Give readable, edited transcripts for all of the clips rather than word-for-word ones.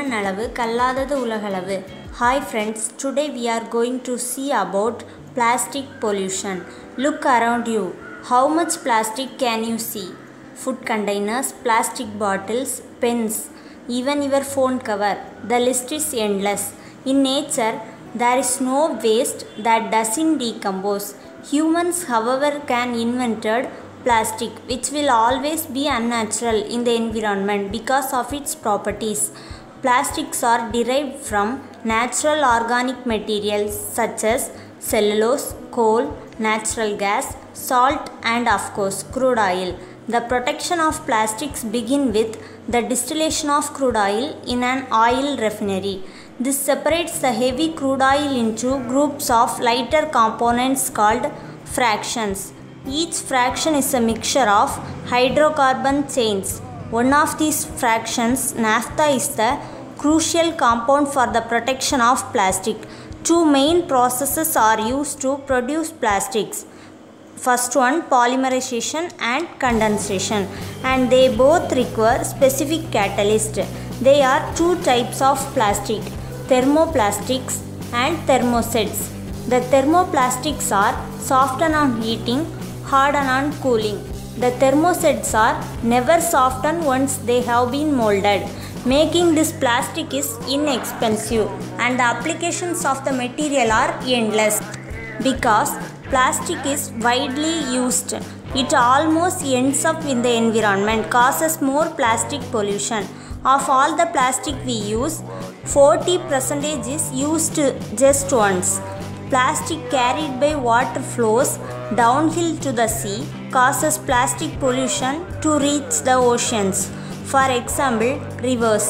கண்ணனளவு கல்லாதது உலகளவு. Hi friends, today we are going to see about plastic pollution. Look around you. How much plastic can you see? Food containers, plastic bottles, pens, even your phone cover. The list is endless. In nature, there is no waste that doesn't decompose. Humans, however, can invented plastic, which will always be unnatural in the environment because of its properties. Plastics are derived from natural organic materials such as cellulose, coal, natural gas, salt, and of course crude oil. The protection of plastics begin with the distillation of crude oil in an oil refinery. This separates the heavy crude oil into groups of lighter components called fractions. Each fraction is a mixture of hydrocarbon chains. One of these fractions, naphtha, is the crucial compound for the protection of plastic. Two main processes are used to produce plastics. First one, polymerization and condensation, and they both require specific catalyst. They are two types of plastic, thermoplastics and thermosets. The thermoplastics are soften on heating, harden on cooling. The thermosets are never soften once they have been molded. Making this plastic is inexpensive and the applications of the material are endless. Because plastic is widely used, it almost ends up in the environment, causes more plastic pollution. Of all the plastic we use, 40% is used just once. Plastic carried by water flows downhill to the sea, causes plastic pollution to reach the oceans. For example, rivers.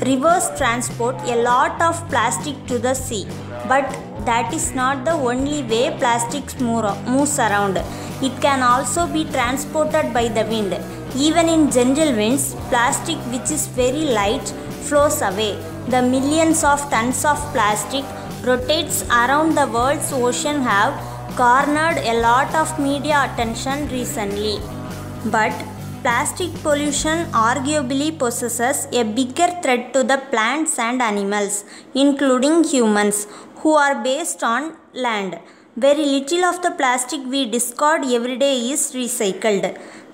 Rivers transport a lot of plastic to the sea, but that is not the only way plastic moves around. It can also be transported by the wind. Even in gentle winds, plastic, which is very light, flows away. The millions of tons of plastic rotates around the world's ocean have garnered a lot of media attention recently. But plastic pollution arguably poses a bigger threat to the plants and animals, including humans, who are based on land. Very little of the plastic we discard every day is recycled.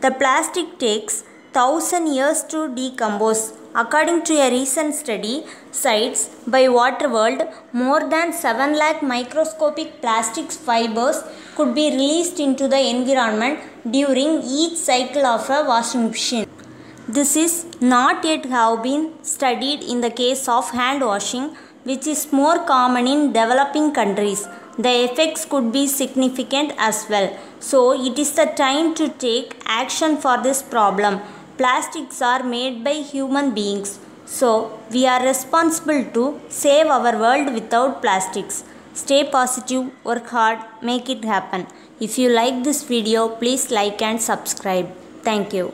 The plastic takes 1,000 years to decompose. According to a recent study cited by Waterworld, more than 7 lakh microscopic plastic fibers could be released into the environment during each cycle of a washing machine. This is not yet have been studied in the case of hand washing, which is more common in developing countries. The effects could be significant as well. So it is the time to take action for this problem. Plastics are made by human beings, so we are responsible to save our world without plastics. Stay positive, work hard, make it happen. If you like this video, please like and subscribe. Thank you.